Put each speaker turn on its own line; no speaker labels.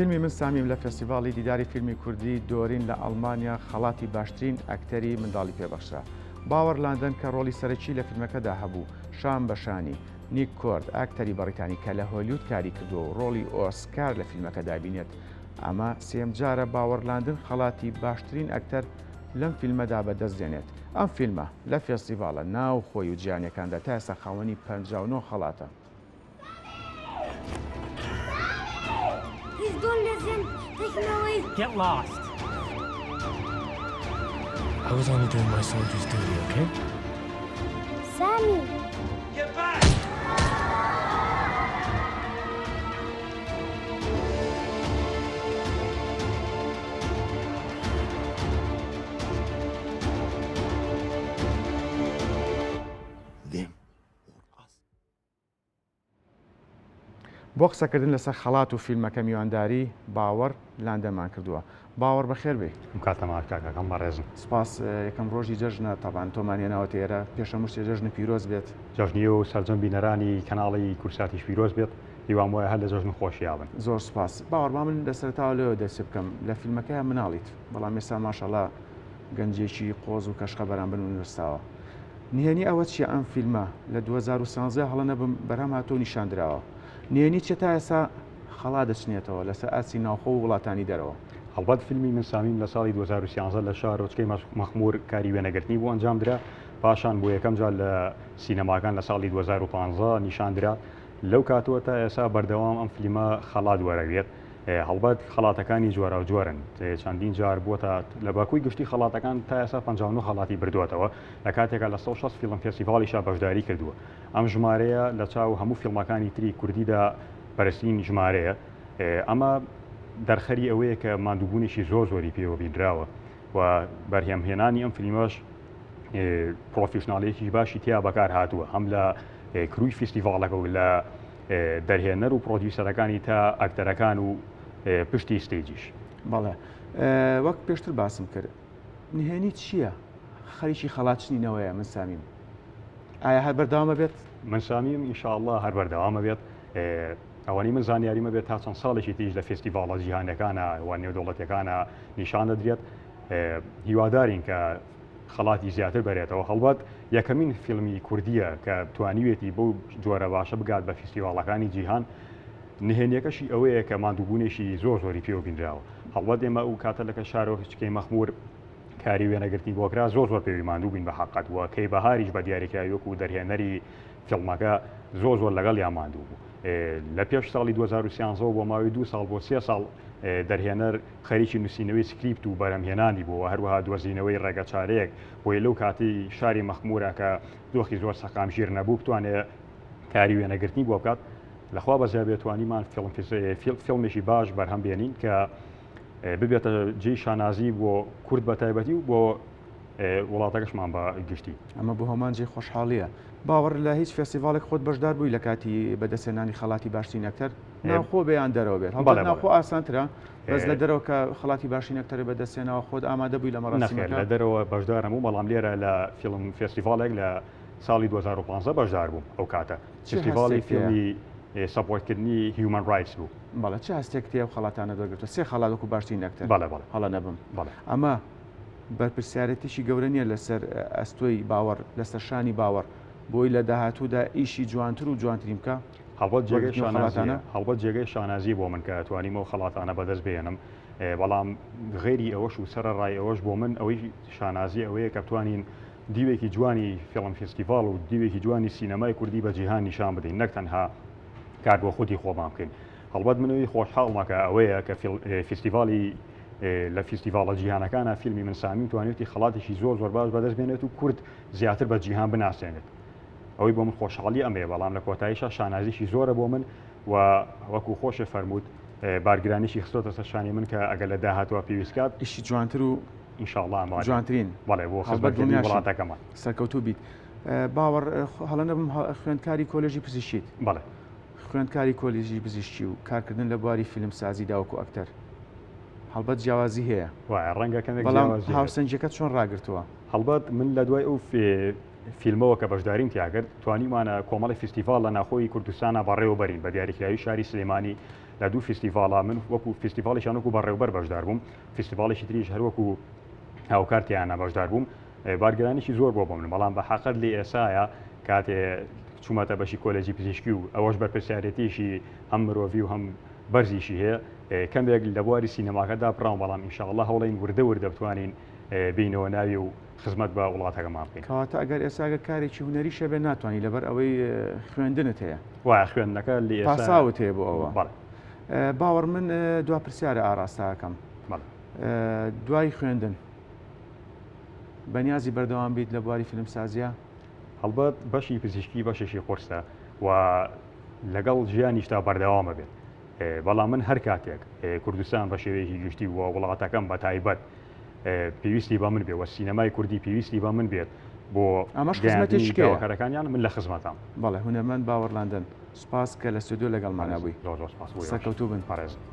فیلمی من سامیم لە فێستیڤاڵی دیداری فیلمی کوردی دۆرین لە ئەڵمانیا خەڵاتی باشترین ئەکتەری منداڵی پێبەخشرا. باوەڕ لاندن کە ڕۆلی سەرەکی لە فیلمەکەدا هەبوو، شان بەشانی، نیک کۆرد ئاکتەری بەڕیتانی کە لە هۆلیوود کاری کردووە و ڕۆلی ئۆسکار لە فیلمەکەدا بینێت. ئەمە سێم جارە باوەڕ لاندن خەڵاتی باشترین ئەکتەر لەم فیلمەدا بەدەستدێنێت. ئەم فیلمە لە فێستیڤاڵە ناو خۆی و جیهانیەکاندا تا ئێستا خاوەنی 59 خەڵاتە.
He's gonna listen. Take him away.
Get lost.
I was only doing my soldier's duty, okay?
Sammy.
Get back!
بۆ قسەکردن لەسەر خەڵات و فیلمەکە میوانداری باوەڕ لاندەمان کردووە. باوەڕ بەخێر بێ.
کاتەما کاکەکەم بەڕێزم.
سپاس یەکەم ڕۆژی جەژنە تاوان تۆمانێنەوە ئێرە پێشەم شتێ جەژنە پیرۆز بێت.
جەژنی و سەرجەم بینەرانی کەناڵی کورساتیش پیرۆز بێت هیوام وایە هەر لە جەژن خۆشییاون.
زۆر سپاس. باوەڕ با من لەسەرتاوە لێوە دەست بکەم لە فیلمەکەیان مناڵیت بەڵام ئێستا ماشەڵڵا گەنجێکی قۆز و کەشخە بەرامبەر وەرستاوە. نهێنی ئەوە چیە ئەم فیلمە لە 2013 هەڵە نەبم بەرام هاتۆ نیشاندراوە. نهێنی چێ تا ئێستا خەڵا دەچنێتەوە لەسەر ئاسی ناوخۆ و وڵاتانی دەرەوە.
هەڵبەت فیلمی من سامیم لە ساڵی 2013 لە شار ڕۆچکەی مەخمور کاری وێنەگرتنی بۆ ئەنجامدرا پاشان بۆ یەکەم جار لە سینەماکان لە ساڵی 2015 نیشاندرا لەو کاتەوە تا ئێستا بەردەوام ئەم فیلمە خەڵات وەرەوێت. هەڵبەت خەڵاتەکانی جوارە و جوارن چەندین جار بووە لە باکووی گشتی خەڵاتەکان تا ئێستا 59 خەڵاتی بردوێتەوە لە کاتێکا لە 160 فیلم فێستیڤاڵیشا بەشداری کردووە. ئەم ژمارەیە لە چاو هەموو فیلمەکانی تری کوردیدا بەرزترین ژمارەیە. ئەمە دەرخەری ئەوەیە کە ماندووبوونێکی زۆری پێوە بیندراوە و بەرهەمهێنانی ئەم فیلمەش پرۆفیشناڵێکی باشی تیا بەکار هاتووە هەم لە کروی فیستیڤاڵەکە و لە دەرهێنەر و پرۆدیوسەرەکانی تا ئەکتەرەکان و پشتی ستێجیش.
بەڵێ وەک پێشتر باسم کرد نهێنی چییە؟ خەریکی خەڵاتچنینەوەیە من سامیم. ئایا هەر بەردەوامە بێت؟
من سامیم ئینشاءڵڵا هەر بەردەوامە بێت. ئەوەنی من زانیاریمە بێت تا چەند ساڵێکی تیژ لە فێستیڤاڵە جیهانەکانە و نێودەوڵەتەکانە نیشان دەدرێت. هیوادارین کە خەڵاتی زیاتر بەرێتەوە. هەڵبەت یەکەمین فیلمی کوردیە کە توانیوێتی بەو جۆرە باشە بگات بە فێستیڤاڵەکانی جیهان. نهێنیەکەشی ئەوەیە کە ماندووبوونێکی زۆری پێوە بیندراوە. هەڵبەت ئێمە ئەو کاتە لەکە شارۆچکەی مەخمور کاری وێنەگرتنی بۆکرا زۆر پێوی ماندوو بین بە حەقەت وە کەی بەهاریش بە دیاریکراویەک و دەرهێنەری فیلمەکە زۆر لەگەڵ یان ماندوو بوو. لە پێش ساڵی 2013 بۆ ماوەی 2 ساڵ بۆ 3 ساڵ دەرهێنەر خەریکی نووسینەوەی سکریپت و بەرەمهێنانی بووە هەروەها دۆزینەوەی ڕێگەچارەیەک بۆی لەو کاتی شاری مەخمورە کە دۆخی زۆر سەقامژیر نەبوو بتوانێت کاری وێنەگرتنی بۆ بکات. لەخوا بەزیا بێتوانیمان فیلمێکی باش بەرهەم بێنین کە ببێتە جێی شانازی بۆ کورد بە تایبەتی و بۆ وڵاتەکەشمان بە گشتی.
ئەمە بۆ هەمان جێ خۆشحاڵیە. باوەڕ لە هیچ فێستیڤالێک خۆت بەشدار بووی لە کاتی بەدەستێنانی خەڵاتی باشترین ئەکتەر ناوخۆ بێیان دەرەوە بێت هەڵبەت ناوخۆ ئاسانترە بەس لە دەرەوە کە خەڵاتی باشترین ئەکتەر بەدەستێنەوە خۆت ئامادە بووی لە مەڕاستیمەکە؟
لە دەرەوە بەشدارم و بەڵام لێرە لە فیلم فێستیڤالێک لە ساڵی 2015 بەشدار بووم ئەو کاتە فێستیڤاڵی فیلمی سەپۆرتکردنی هیومن رایتس بوو.
بەڵێ چه هەستێک تێ خەڵاتانە دەرگرتووە سێ خەڵاتێک و باشترین ئەکتەر هەڵە نەبم. ئەمە بەرپرسیارەتیشی گەورە نییە لەسەر ئەستۆی باوەڕ لەسەر شانی باوەڕ بۆی لە داهاتوودا ئیشی جوانتر و جوانترین بکە.
هەڵبەت جێگەی شانازی بۆ من کە توانیمەوە خەڵاتانە بەدەست بێنم بەڵام غێری ئەوەش و سەرڕای ئەوەش بۆ من ئەوەی شانازی ئەوەیە کە بتوانین دیوێکی جوانی فیلم فێستیڤاڵ و دیوێکی جوانی سینەمای کوردی بە جیهان نیشان بدەین نەک تەنها کار بۆ خودی خۆمان بکەین. هەڵبەت منەوەی خۆشحاڵمەکە ئەوەیە کە فێستیڤاڵی لە فێستیڤاڵە جیهانەکانە فیلمی من سامیم توانێتی خەڵاتێکی زۆر باش بەدەست بێنێت و کورد زیاتر بە جیهان بناسێنێت. ئەوەی بۆ من خۆشحاڵی ئەمەیە بەڵام لە کۆتاییشە شانازیشی زۆرە بۆ من و وەکو خۆشە فەرمووت بارگرانیشی خستۆتە سەر شانی من کە ئەگەر لە داهاتوە پێویستکات
ئیشی جوانتر و
ئینشاءڵڵا
جوانترین
بەڵێ بۆ خەڵبەتنی وڵاتەکەمان
سەرکەوتوو بیت. باوەڕ هەڵە نەبم خوێندکاری کۆلێژی پزیشکیت؟
بەڵێ
خوێندکاری کۆلێژی پزیشکی و کارکردن لە بواری فیلم سازی داوەکو ئەکتەر هەڵبەت جیاوازی هەیە
وایە ڕەنگە کەمێک
بەڵام هاوسەنجەکەت چۆن ڕاگرتووە؟
هەڵبەت من لە دوای ئەو فیلمەوە کە بەشداریم تیاگرت توانیمانە کۆمەڵی فستیڤال لە ناخۆی کوردستانە بەڕێوە بەرین بە دیاریکراوی شاری سلێمانی لە دوو فستیڤاڵا من وەکو فستیڤاڵیشان وەکو بەڕێوبەر بەشدار بووم فستیڤاڵێکی تریش هەروەکو هاوکارتیانە بەشدار بووم بارگرانیشی زۆر بۆ بووم بەڵام بە حەقەت لێ ئێسایە کاتێ چوومەتە بەشی کۆلێجی پزیشکی و ئەوەش بەرپرسیارەتیشی هەم مرۆڤی و هەم بەرزیشی هەیە کەمێک لە بواری سینەماکەدا بڕام بەڵام ئینشاءالله هەوڵین وردە بتوانین بینەوە ناوی و خزمەت بە وڵاتەکەمان بکەین.
کەواتە ئەگەر ئێساگە کارێکی هونەری شەبێ ناتوانانی لەبەر ئەوەی خوێندنت هەیە
وایە خوێندنەکە لێ
پاساوت هەیە بۆ ئەوە.
بەڵێ
باوەڕ من دوا پرسیارە ئاراستاکەم دوای خوێندن بەنیازی بەردەوام بیت لە بواری فیلمسازیە؟
هەڵبەت بەشی پزیشکی بەشێکی قورسە و لەگەڵ ژیانیشتا بەردەوامە بێت بەڵام من هەر کاتێک کوردستان بە شێوەیەکی گشتی و وڵاتەکەم بە تایبەت پێویستی بە من بێت و سینەمای کوردی پێویستی بە من بێت بۆ
ئەمەش خزمەتێکەکەەکانیان
من لە خزمەتام.
بەڵێ هونەرمەند باوەڕلاندن سوپاس کە لە ستودیۆ لەگەڵمانە بووی.
زۆر سپاس
سەرکەوتوو بن.
پارێز.